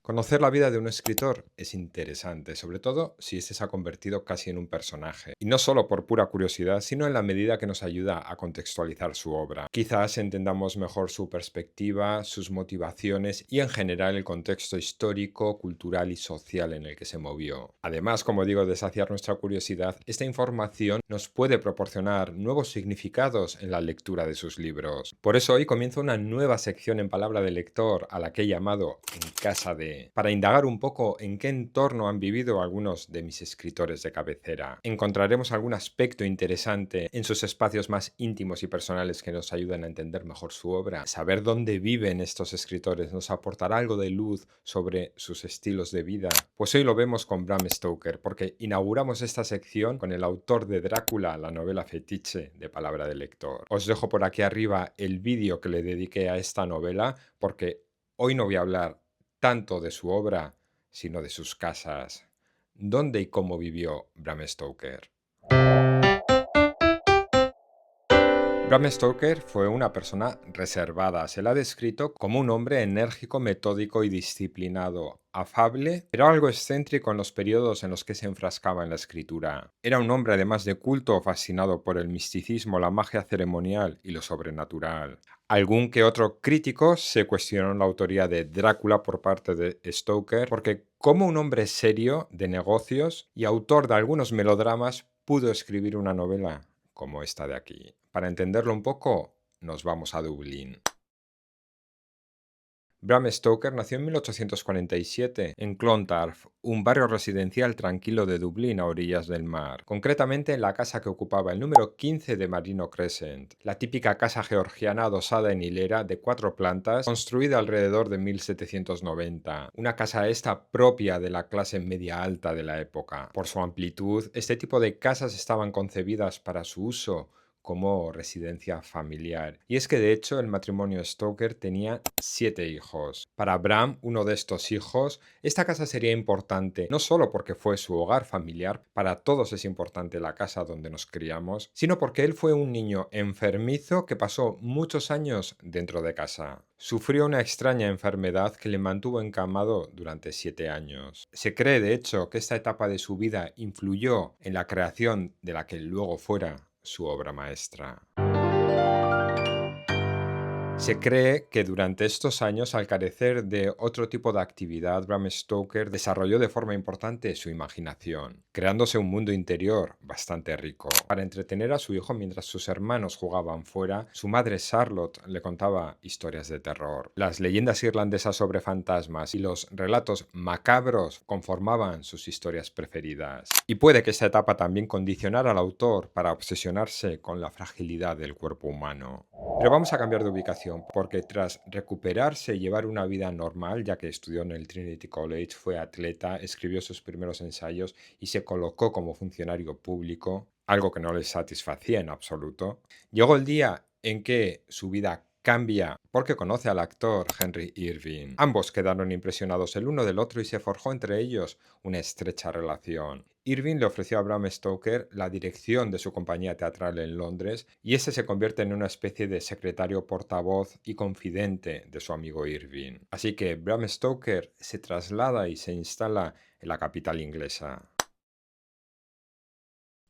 Conocer la vida de un escritor es interesante, sobre todo si éste se ha convertido casi en un personaje. Y no solo por pura curiosidad, sino en la medida que nos ayuda a contextualizar su obra. Quizás entendamos mejor su perspectiva, sus motivaciones y en general el contexto histórico, cultural y social en el que se movió. Además, como digo, de saciar nuestra curiosidad, esta información nos puede proporcionar nuevos significados en la lectura de sus libros. Por eso hoy comienza una nueva sección en Palabra del Lector a la que he llamado En casa de, para indagar un poco en qué entorno han vivido algunos de mis escritores de cabecera. Encontraremos algún aspecto interesante en sus espacios más íntimos y personales que nos ayuden a entender mejor su obra. Saber dónde viven estos escritores nos aportará algo de luz sobre sus estilos de vida. Pues hoy lo vemos con Bram Stoker, porque inauguramos esta sección con el autor de Drácula, la novela fetiche de Palabra del Lector. Os dejo por aquí arriba el vídeo que le dediqué a esta novela, porque hoy no voy a hablar tanto de su obra, sino de sus casas. ¿Dónde y cómo vivió Bram Stoker? Bram Stoker fue una persona reservada. Se la ha descrito como un hombre enérgico, metódico y disciplinado, afable, pero algo excéntrico en los periodos en los que se enfrascaba en la escritura. Era un hombre además de culto, fascinado por el misticismo, la magia ceremonial y lo sobrenatural. Algún que otro crítico se cuestionó la autoría de Drácula por parte de Stoker, porque como un hombre serio de negocios y autor de algunos melodramas pudo escribir una novela como esta de aquí. Para entenderlo un poco, nos vamos a Dublín. Bram Stoker nació en 1847 en Clontarf, un barrio residencial tranquilo de Dublín a orillas del mar, concretamente en la casa que ocupaba el número 15 de Marino Crescent, la típica casa georgiana adosada en hilera de 4 plantas, construida alrededor de 1790, una casa esta propia de la clase media alta de la época. Por su amplitud, este tipo de casas estaban concebidas para su uso como residencia familiar. Y es que de hecho el matrimonio Stoker tenía 7 hijos. Para Bram, uno de estos hijos, esta casa sería importante, no solo porque fue su hogar familiar, para todos es importante la casa donde nos criamos, sino porque él fue un niño enfermizo que pasó muchos años dentro de casa. Sufrió una extraña enfermedad que le mantuvo encamado durante 7 años. Se cree, de hecho, que esta etapa de su vida influyó en la creación de la que luego fuera su obra maestra. Se cree que durante estos años, al carecer de otro tipo de actividad, Bram Stoker desarrolló de forma importante su imaginación, creándose un mundo interior bastante rico. Para entretener a su hijo mientras sus hermanos jugaban fuera, su madre Charlotte le contaba historias de terror. Las leyendas irlandesas sobre fantasmas y los relatos macabros conformaban sus historias preferidas. Y puede que esta etapa también condicionara al autor para obsesionarse con la fragilidad del cuerpo humano. Pero vamos a cambiar de ubicación, porque tras recuperarse y llevar una vida normal, ya que estudió en el Trinity College, fue atleta, escribió sus primeros ensayos y se colocó como funcionario público, algo que no le satisfacía en absoluto, llegó el día en que su vida cambia porque conoce al actor Henry Irving. Ambos quedaron impresionados el uno del otro y se forjó entre ellos una estrecha relación. Irving le ofreció a Bram Stoker la dirección de su compañía teatral en Londres y este se convierte en una especie de secretario portavoz y confidente de su amigo Irving. Así que Bram Stoker se traslada y se instala en la capital inglesa.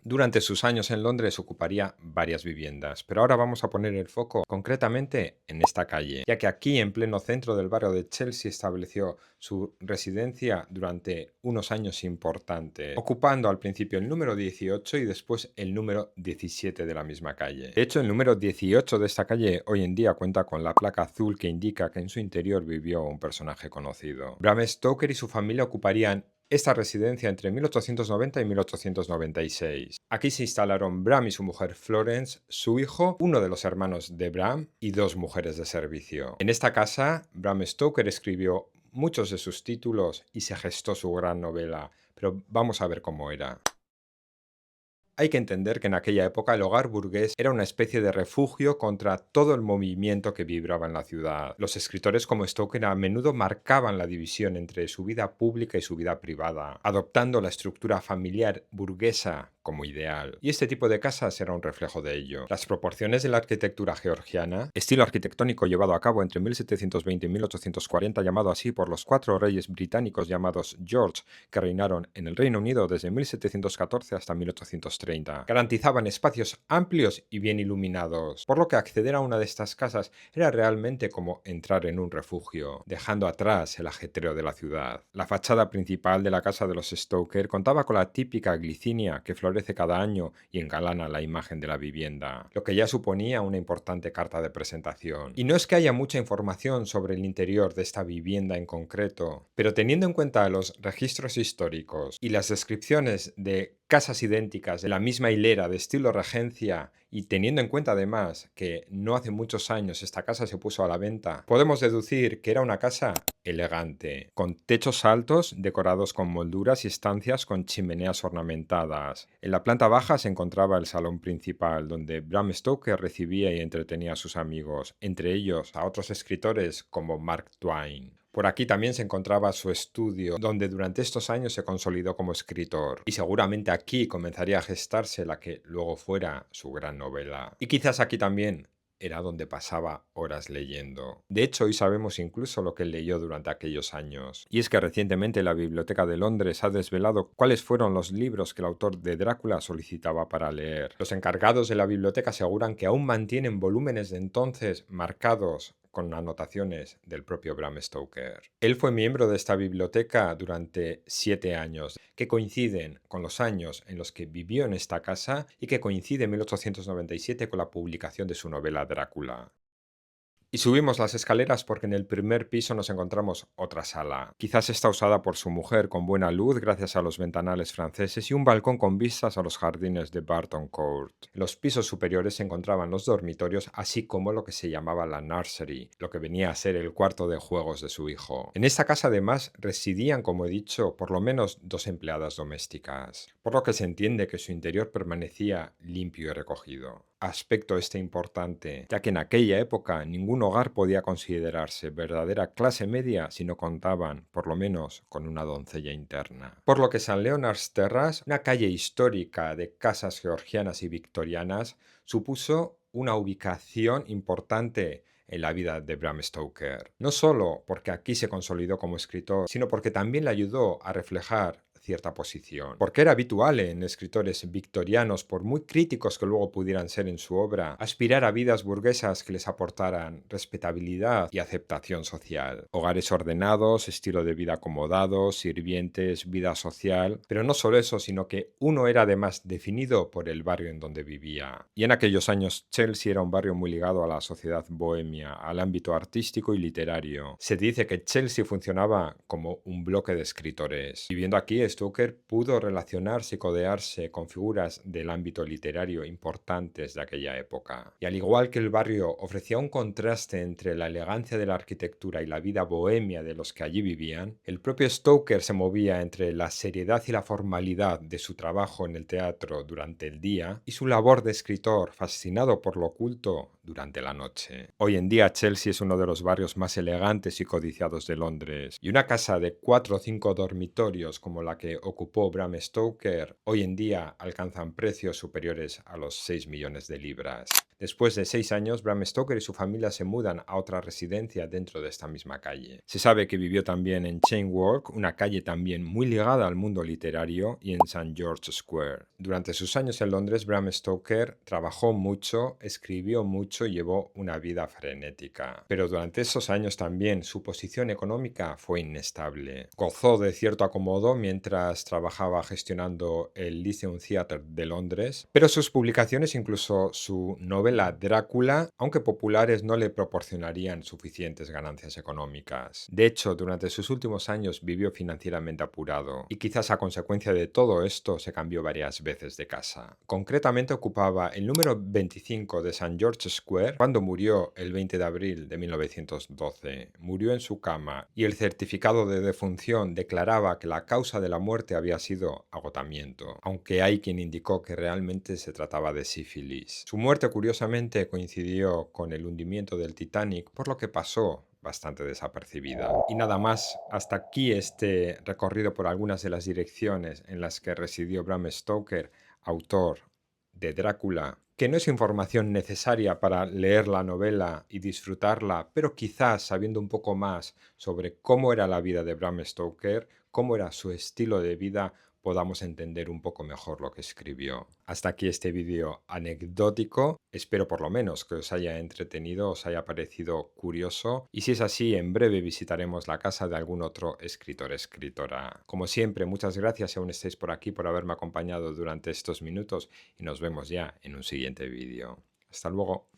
Durante sus años en Londres ocuparía varias viviendas, pero ahora vamos a poner el foco concretamente en esta calle, ya que aquí en pleno centro del barrio de Chelsea estableció su residencia durante unos años importantes, ocupando al principio el número 18 y después el número 17 de la misma calle. De hecho, el número 18 de esta calle hoy en día cuenta con la placa azul que indica que en su interior vivió un personaje conocido. Bram Stoker y su familia ocuparían esta residencia entre 1890 y 1896. Aquí se instalaron Bram y su mujer Florence, su hijo, uno de los hermanos de Bram y 2 mujeres de servicio. En esta casa, Bram Stoker escribió muchos de sus títulos y se gestó su gran novela, pero vamos a ver cómo era. Hay que entender que en aquella época el hogar burgués era una especie de refugio contra todo el movimiento que vibraba en la ciudad. Los escritores como Stoker a menudo marcaban la división entre su vida pública y su vida privada, adoptando la estructura familiar burguesa como ideal. Y este tipo de casas era un reflejo de ello. Las proporciones de la arquitectura georgiana, estilo arquitectónico llevado a cabo entre 1720 y 1840, llamado así por los 4 reyes británicos llamados George, que reinaron en el Reino Unido desde 1714 hasta 1830, garantizaban espacios amplios y bien iluminados, por lo que acceder a una de estas casas era realmente como entrar en un refugio, dejando atrás el ajetreo de la ciudad. La fachada principal de la casa de los Stoker contaba con la típica glicinia que florece cada año y engalana la imagen de la vivienda, lo que ya suponía una importante carta de presentación. Y no es que haya mucha información sobre el interior de esta vivienda en concreto, pero teniendo en cuenta los registros históricos y las descripciones de casas idénticas de la misma hilera de estilo regencia, y teniendo en cuenta además que no hace muchos años esta casa se puso a la venta, podemos deducir que era una casa elegante, con techos altos decorados con molduras y estancias con chimeneas ornamentadas. En la planta baja se encontraba el salón principal, donde Bram Stoker recibía y entretenía a sus amigos, entre ellos a otros escritores como Mark Twain. Por aquí también se encontraba su estudio, donde durante estos años se consolidó como escritor, y seguramente aquí comenzaría a gestarse la que luego fuera su gran novela. Y quizás aquí también era donde pasaba horas leyendo. De hecho, hoy sabemos incluso lo que él leyó durante aquellos años. Y es que recientemente la Biblioteca de Londres ha desvelado cuáles fueron los libros que el autor de Drácula solicitaba para leer. Los encargados de la biblioteca aseguran que aún mantienen volúmenes de entonces marcados con anotaciones del propio Bram Stoker. Él fue miembro de esta biblioteca durante 7 años, que coinciden con los años en los que vivió en esta casa y que coincide en 1897 con la publicación de su novela Drácula. Y subimos las escaleras porque en el primer piso nos encontramos otra sala. Quizás está usada por su mujer con buena luz gracias a los ventanales franceses y un balcón con vistas a los jardines de Barton Court. En los pisos superiores se encontraban los dormitorios, así como lo que se llamaba la nursery, lo que venía a ser el cuarto de juegos de su hijo. En esta casa además residían, como he dicho, por lo menos 2 empleadas domésticas, por lo que se entiende que su interior permanecía limpio y recogido. Aspecto este importante, ya que en aquella época ningún hogar podía considerarse verdadera clase media si no contaban, por lo menos, con una doncella interna. Por lo que San Leonard's Terrace, una calle histórica de casas georgianas y victorianas, supuso una ubicación importante en la vida de Bram Stoker. No solo porque aquí se consolidó como escritor, sino porque también le ayudó a reflejar cierta posición. Porque era habitual en escritores victorianos, por muy críticos que luego pudieran ser en su obra, aspirar a vidas burguesas que les aportaran respetabilidad y aceptación social. Hogares ordenados, estilo de vida acomodado, sirvientes, vida social. Pero no solo eso, sino que uno era además definido por el barrio en donde vivía. Y en aquellos años Chelsea era un barrio muy ligado a la sociedad bohemia, al ámbito artístico y literario. Se dice que Chelsea funcionaba como un bloque de escritores. Viviendo aquí, Stoker pudo relacionarse y codearse con figuras del ámbito literario importantes de aquella época. Y al igual que el barrio ofrecía un contraste entre la elegancia de la arquitectura y la vida bohemia de los que allí vivían, el propio Stoker se movía entre la seriedad y la formalidad de su trabajo en el teatro durante el día y su labor de escritor fascinado por lo oculto durante la noche. Hoy en día Chelsea es uno de los barrios más elegantes y codiciados de Londres, y una casa de 4 o 5 dormitorios como la que ocupó Bram Stoker hoy en día alcanzan precios superiores a los 6 millones de libras. Después de 6 años, Bram Stoker y su familia se mudan a otra residencia dentro de esta misma calle. Se sabe que vivió también en Chain Walk, una calle también muy ligada al mundo literario, y en St. George Square. Durante sus años en Londres, Bram Stoker trabajó mucho, escribió mucho y llevó una vida frenética. Pero durante esos años también su posición económica fue inestable. Gozó de cierto acomodo mientras trabajaba gestionando el Lyceum Theatre de Londres, pero sus publicaciones, incluso su novela Drácula, aunque populares, no le proporcionarían suficientes ganancias económicas. De hecho, durante sus últimos años vivió financieramente apurado, y quizás a consecuencia de todo esto se cambió varias veces de casa. Concretamente ocupaba el número 25 de St. George Square cuando murió el 20 de abril de 1912. Murió en su cama y el certificado de defunción declaraba que la causa de la muerte había sido agotamiento, aunque hay quien indicó que realmente se trataba de sífilis. Su muerte curiosamente coincidió con el hundimiento del Titanic, por lo que pasó bastante desapercibida. Y nada más, hasta aquí este recorrido por algunas de las direcciones en las que residió Bram Stoker autor de Drácula, que no es información necesaria para leer la novela y disfrutarla, pero quizás sabiendo un poco más sobre cómo era la vida de Bram Stoker, cómo era su estilo de vida, podamos entender un poco mejor lo que escribió. Hasta aquí este vídeo anecdótico. Espero por lo menos que os haya entretenido, os haya parecido curioso. Y si es así, en breve visitaremos la casa de algún otro escritor, escritora. Como siempre, muchas gracias si aún estáis por aquí, por haberme acompañado durante estos minutos y nos vemos ya en un siguiente vídeo. Hasta luego.